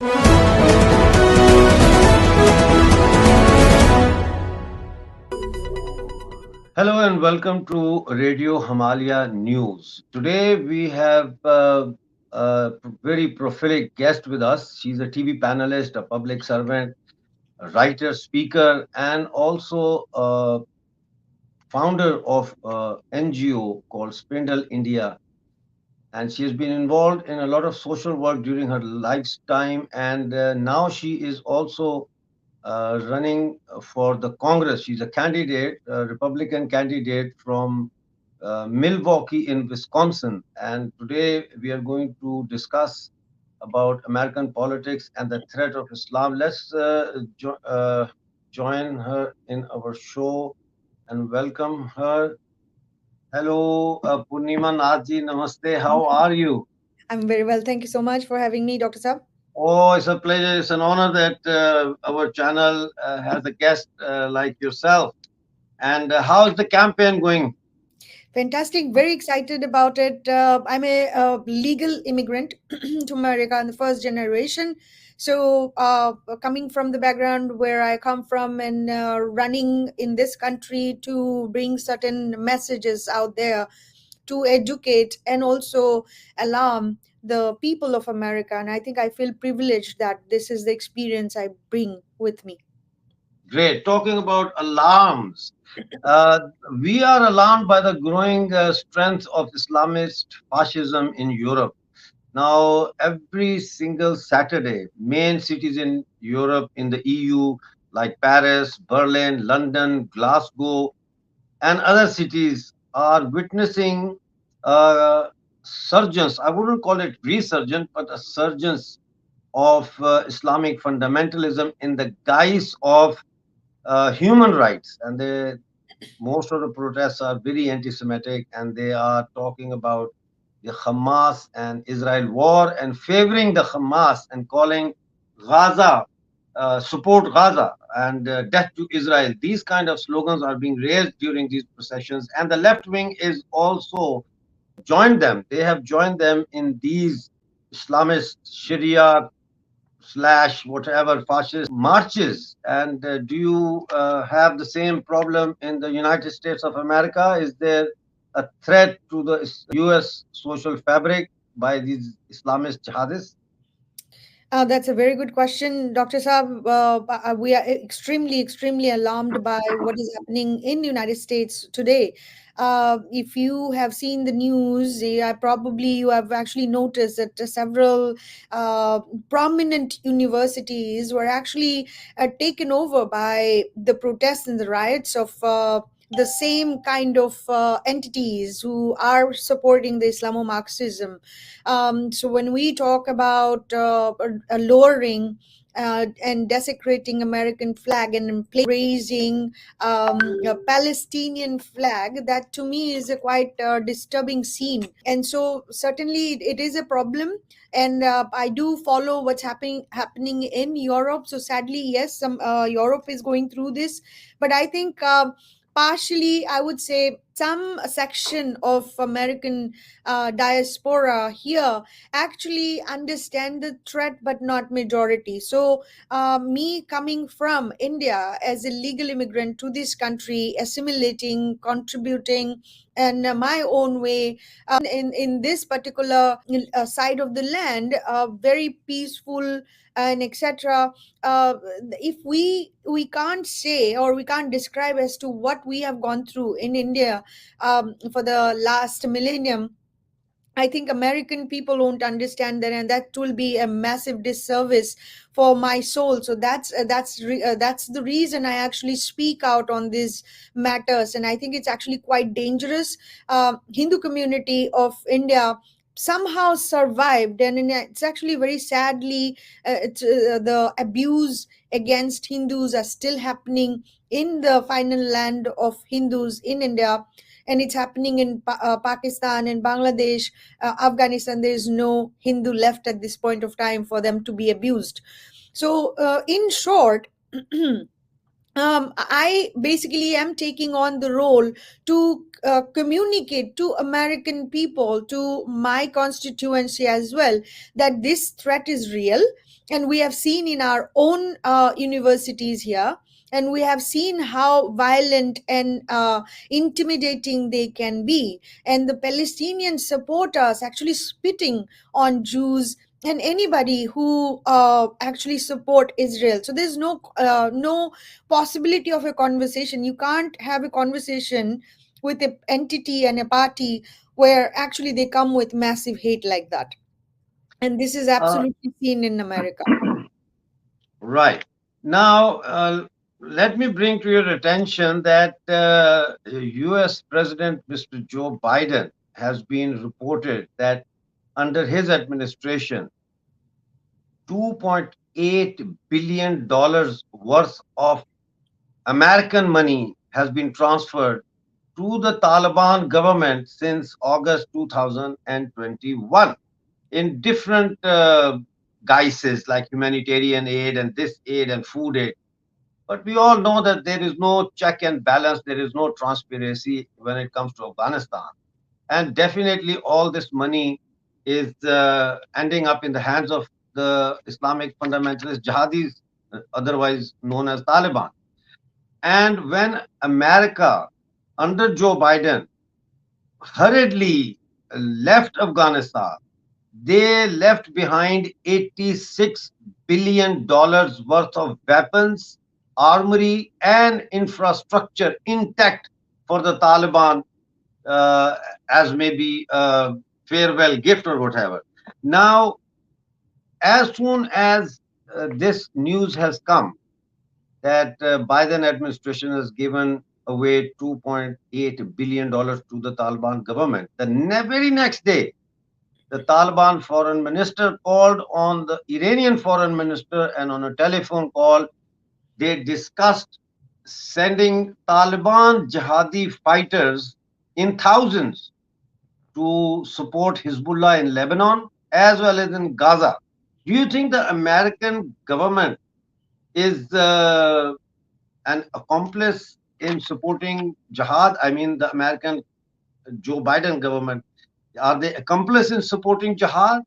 Hello and welcome to Radio Himalaya News. Today we have a very prolific guest with us. She's a TV panelist, a public servant, a writer, speaker, and also a founder of an NGO called Spindle India. And she has been involved in a lot of social work during her lifetime. And now she is also running for the Congress. She's a candidate, a Republican candidate from Milwaukee in Wisconsin. And today we are going to discuss about American politics and the threat of Islam. Let's join her in our show and welcome her. Hello, Purnima Nath ji, namaste. How are you? I'm very well. Thank you so much for having me, Dr. Saab. Oh, it's a pleasure. It's an honor that our channel has a guest like yourself. And how's the campaign going? Fantastic. Very excited about it. I'm a legal immigrant to America in the first generation. So, coming from the background where I come from and running in this country to bring certain messages out there to educate and also alarm the people of America. And I think I feel privileged that this is the experience I bring with me. Great. Talking about alarms. Uh, we are alarmed by the growing strength of Islamist fascism in Europe. Now, every single Saturday, main cities in Europe, in the EU, like Paris, Berlin, London, Glasgow, and other cities are witnessing a surgence. I wouldn't call it resurgence, but a surgence of Islamic fundamentalism in the guise of human rights. And most of the protests are very anti-Semitic, and they are talking about the Hamas and Israel war and favoring the Hamas and calling Gaza, support Gaza and death to Israel. These kind of slogans are being raised during these processions, and the left wing is also joined them. They have joined them in these Islamist Sharia slash whatever fascist marches. And do you have the same problem in the United States of America? Is there a threat to the US social fabric by these Islamist jihadists? That's a very good question, Dr. Saab. We are extremely alarmed by what is happening in the United States today. If you have seen the news, probably you have actually noticed that several prominent universities were actually taken over by the protests and the riots of the same kind of entities who are supporting the Islamo-Marxism. So when we talk about lowering and desecrating American flag and raising a Palestinian flag, that to me is a quite disturbing scene. And so certainly it is a problem. And I do follow what's happening in Europe. So sadly, yes, some Europe is going through this, but I think partially, I would say some section of American diaspora here actually understand the threat, but not majority. So, me coming from India as a legal immigrant to this country, assimilating, contributing, and my own way in this particular side of the land, very peaceful and etc. If we can't say or we can't describe as to what we have gone through in India for the last millennium, I think American people won't understand that, and that will be a massive disservice for my soul. So that's the reason I actually speak out on these matters, and I think it's actually quite dangerous. Hindu community of India somehow survived, and it's actually very sadly the abuse against Hindus are still happening in the final land of Hindus in India, and it's happening in Pakistan and Bangladesh, Afghanistan. There is no Hindu left at this point of time for them to be abused. So, in short, I basically am taking on the role to communicate to American people, to my constituency as well, that this threat is real. And we have seen in our own universities here, and we have seen how violent and intimidating they can be. And the Palestinian supporters actually spitting on Jews and anybody who actually support Israel. So there's no possibility of a conversation. You can't have a conversation with a entity and a party where actually they come with massive hate like that. And this is Uh, absolutely seen in America. right. Now, let me bring to your attention that US President Mr. Joe Biden has been reported that under his administration, $2.8 billion worth of American money has been transferred to the Taliban government since August 2021 in different guises like humanitarian aid and this aid and food aid. But we all know that there is no check and balance, there is no transparency when it comes to Afghanistan. And definitely, all this money is ending up in the hands of the Islamic fundamentalist jihadis, otherwise known as Taliban. And when America, under Joe Biden, hurriedly left Afghanistan, they left behind $86 billion worth of weapons, armory, and infrastructure intact for the Taliban uh, as maybe a farewell gift or whatever. Now, as soon as this news has come that Biden administration has given away $2.8 billion to the Taliban government, the very next day, the Taliban foreign minister called on the Iranian foreign minister, and on a telephone call, they discussed sending Taliban jihadi fighters in thousands to support Hezbollah in Lebanon as well as in Gaza. Do you think the American government is an accomplice in supporting jihad? I mean, the American Joe Biden government, are they accomplice in supporting jihad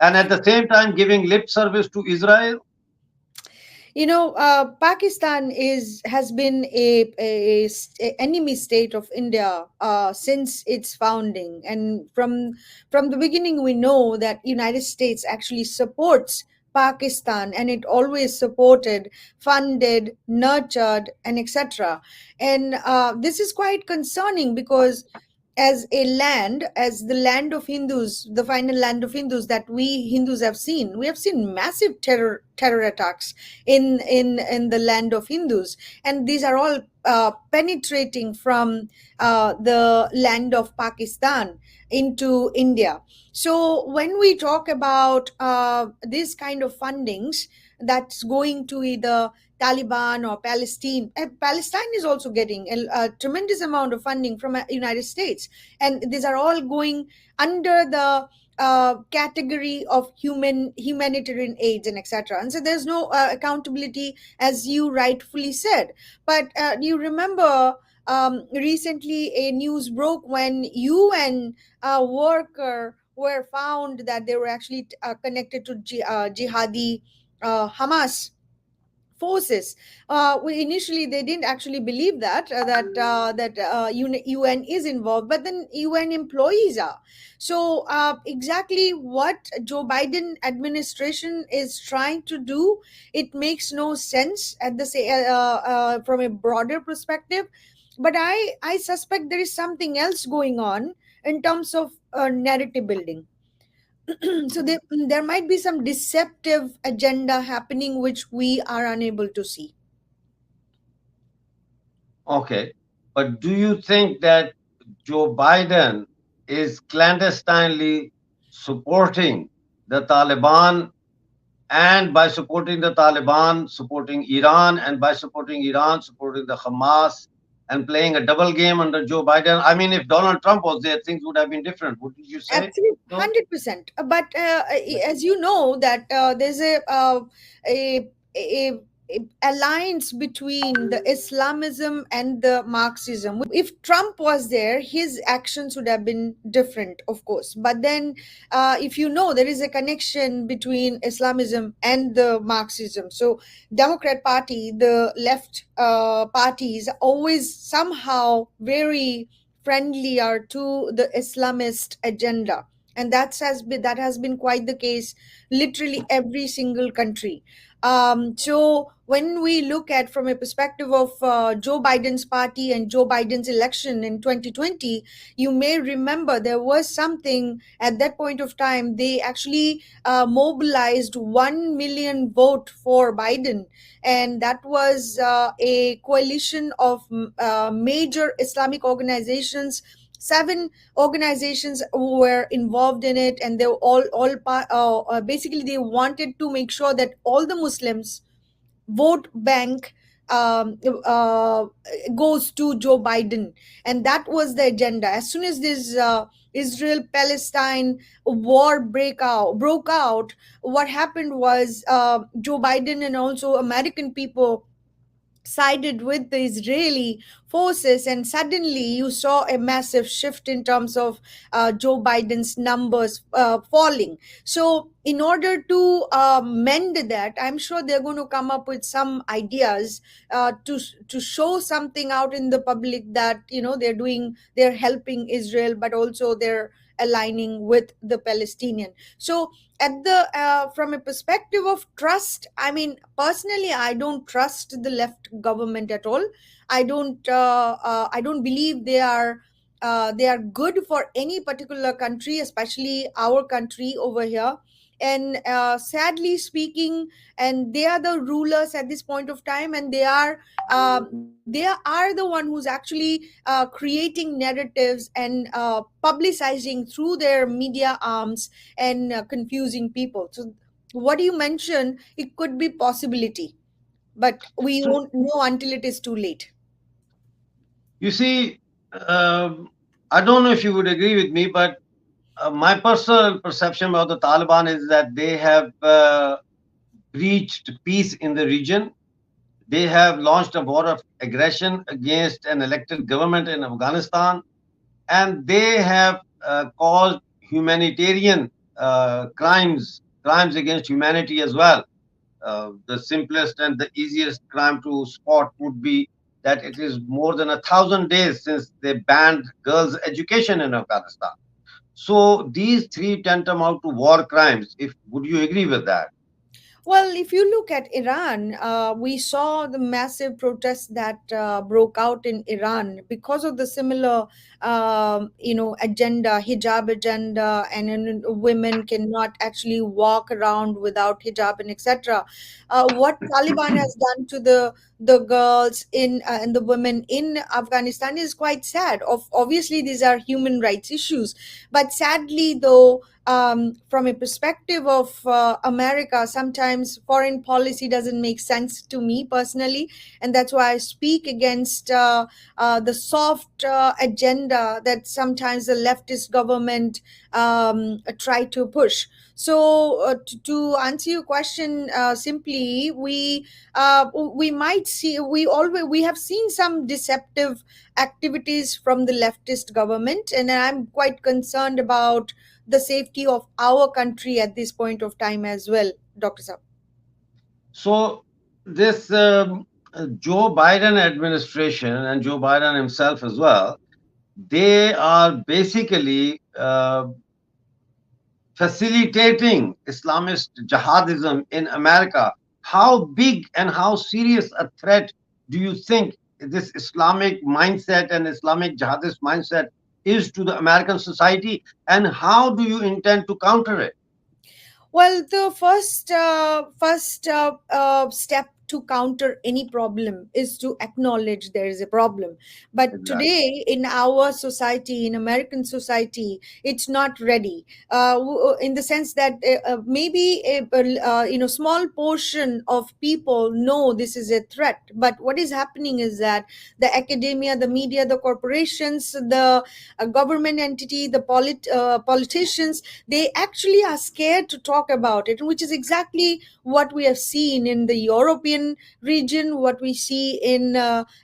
and at the same time giving lip service to Israel? Pakistan has been a enemy state of India since its founding, and from the beginning we know that United States actually supports Pakistan, and it always supported, funded, nurtured, and etc. And this is quite concerning because as the land of Hindus, the final land of Hindus that we Hindus have seen, we have seen massive terror attacks in the land of Hindus, and these are all penetrating from the land of Pakistan into India. So when we talk about this kind of fundings that's going to either Taliban or Palestine. Palestine is also getting a tremendous amount of funding from United States, and these are all going under the category of humanitarian aids and etc. And so there's no accountability, as you rightfully said. But you remember recently a news broke when UN worker were found that they were actually connected to jihadi Hamas forces. Initially, they didn't actually believe that UN is involved, but then UN employees are. So exactly what Joe Biden administration is trying to do, it makes no sense at the say from a broader perspective. But I suspect there is something else going on in terms of narrative building. So there might be some deceptive agenda happening which we are unable to see. Okay. But do you think that Joe Biden is clandestinely supporting the Taliban, and by supporting the Taliban, supporting Iran, and by supporting Iran, supporting the Hamas, and playing a double game under Joe Biden? I mean, if Donald Trump was there, things would have been different. Wouldn't you say Absolutely, so? 100%. But as you know that there's a alliance between the Islamism and the Marxism. If Trump was there, his actions would have been different, of course. But then, if you know, there is a connection between Islamism and the Marxism. So, Democrat Party, the left parties, always somehow very friendlier to the Islamist agenda, and that has been quite the case, literally every single country. So when we look at from a perspective of Joe Biden's party and Joe Biden's election in 2020, you may remember there was something at that point of time. They actually mobilized 1 million vote for Biden, and that was a coalition of major Islamic organizations. Seven organizations who were involved in it, and they were basically they wanted to make sure that all the Muslims vote bank um, uh, goes to Joe Biden, and that was the agenda. As soon as this Israel Palestine war broke out, what happened was Joe Biden and also American people sided with the Israeli forces, and suddenly you saw a massive shift in terms of Joe Biden's numbers falling. So, in order to mend that, I'm sure they're going to come up with some ideas to show something out in the public that they're helping Israel, but also they're aligning with the Palestinian. So at the from a perspective of trust, I mean, personally, I don't trust the left government at all. I don't believe they are good for any particular country, especially our country over here. And sadly speaking, and they are the rulers at this point of time, and they are the one who's actually creating narratives and publicizing through their media arms and confusing people. So what you mentioned, it could be possibility, but we So won't know until it is too late. you see, I don't know if you would agree with me, but my personal perception about the Taliban is that they have breached peace in the region. They have launched a war of aggression against an elected government in Afghanistan, and they have caused humanitarian crimes against humanity as well. The simplest and the easiest crime to spot would be that it is more than 1,000 days since they banned girls' education in Afghanistan. So these three tantamount to war crimes. If would you agree with that? Well, if you look at Iran, we saw the massive protests that broke out in Iran because of the similar, agenda, hijab agenda, and women cannot actually walk around without hijab and etc. What Taliban has done to the girls in and the women in Afghanistan is quite sad. Obviously, these are human rights issues, but sadly, though, from a perspective of America, sometimes foreign policy doesn't make sense to me personally, and that's why I speak against the soft agenda that sometimes the leftist government try to push. So, to answer your question simply, we might see we have seen some deceptive activities from the leftist government, and I'm quite concerned about the safety of our country at this point of time as well, Dr. Saab. So this Joe Biden administration and Joe Biden himself as well, they are basically facilitating Islamist jihadism in America. How big and how serious a threat do you think this Islamic mindset and Islamic jihadist mindset is to the American society, and how do you intend to counter it? Well, the first step to counter any problem is to acknowledge there is a problem. But Exactly. today, in our society, in American society, it's not ready. In the sense that maybe a small portion of people know this is a threat. But what is happening is that the academia, the media, the corporations, the government entity, the politicians, they actually are scared to talk about it, which is exactly what we have seen in the European Caribbean region, what we see in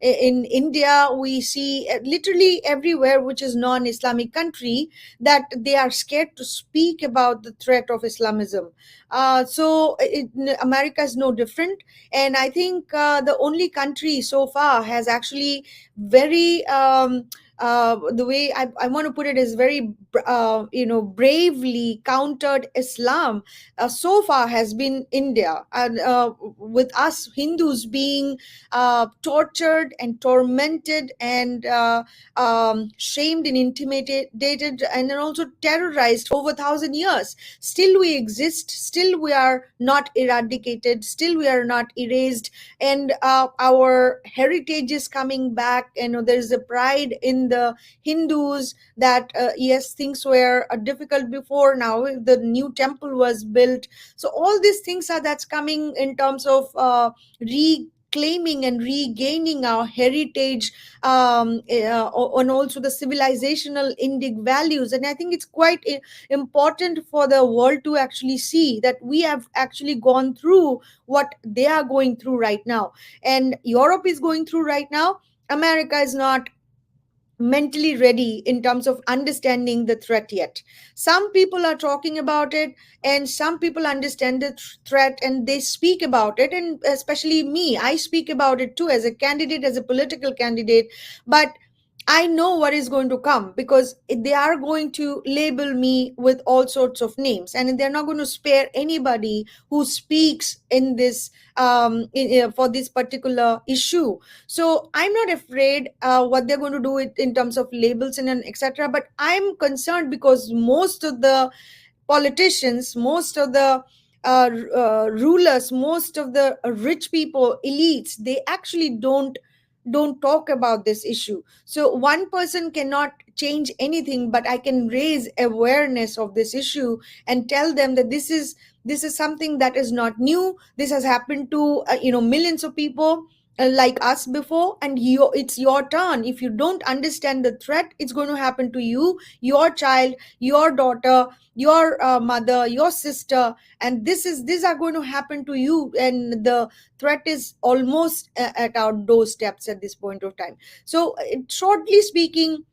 India, we see literally everywhere which is non-Islamic country, that they are scared to speak about the threat of Islamism. America is no different, and I think the only country so far has actually very the way I want to put it is very bravely countered Islam so far has been India, and with us Hindus being tortured and tormented and shamed and intimidated and then also terrorized over 1,000 years. Still we exist, still we are not eradicated, still we are not erased, and our heritage is coming back. There is a pride in the Hindus that yes, things were difficult before, now the new temple was built. So all these things are that's coming in terms of reclaiming and regaining our heritage, and also the civilizational Indic values. And I think it's quite important for the world to actually see that we have actually gone through what they are going through right now, and Europe is going through right now. America is not mentally ready in terms of understanding the threat yet. Some people are talking about it, and some people understand the threat and they speak about it, and especially me, I speak about it too as a candidate, as a political candidate. But I know what is going to come, because they are going to label me with all sorts of names, and they're not going to spare anybody who speaks in this for this particular issue. So I'm not afraid what they're going to do it in terms of labels and etc. But I'm concerned because most of the politicians, most of the rulers, most of the rich people, elites, they actually don't talk about this issue. So one person cannot change anything, but I can raise awareness of this issue and tell them that this is something that is not new. This has happened to millions of people like us before, and it's your turn. If you don't understand the threat, it's going to happen to you, your child, your daughter, your mother, your sister, and these are going to happen to you, and the threat is almost at our doorsteps at this point of time. So shortly speaking,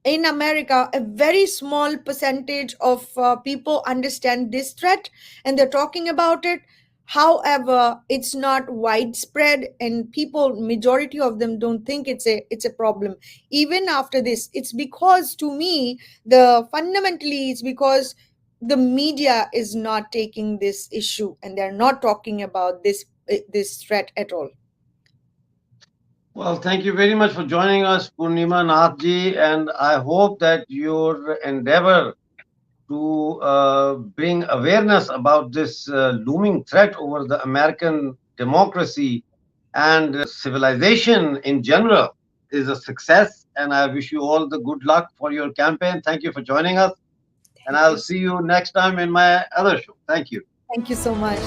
in America, a very small percentage of people understand this threat and they're talking about it. However, it's not widespread, and people, majority of them, don't think it's a problem. Even after this, it's because, to me, the fundamentally it's because the media is not taking this issue and they're not talking about this threat at all. Well, thank you very much for joining us, Purnima Nath ji, and I hope that your endeavor to bring awareness about this looming threat over the American democracy and civilization in general is a success. And I wish you all the good luck for your campaign. Thank you for joining us. And Thank I'll you. see you next time in my other show. Thank you. Thank you so much.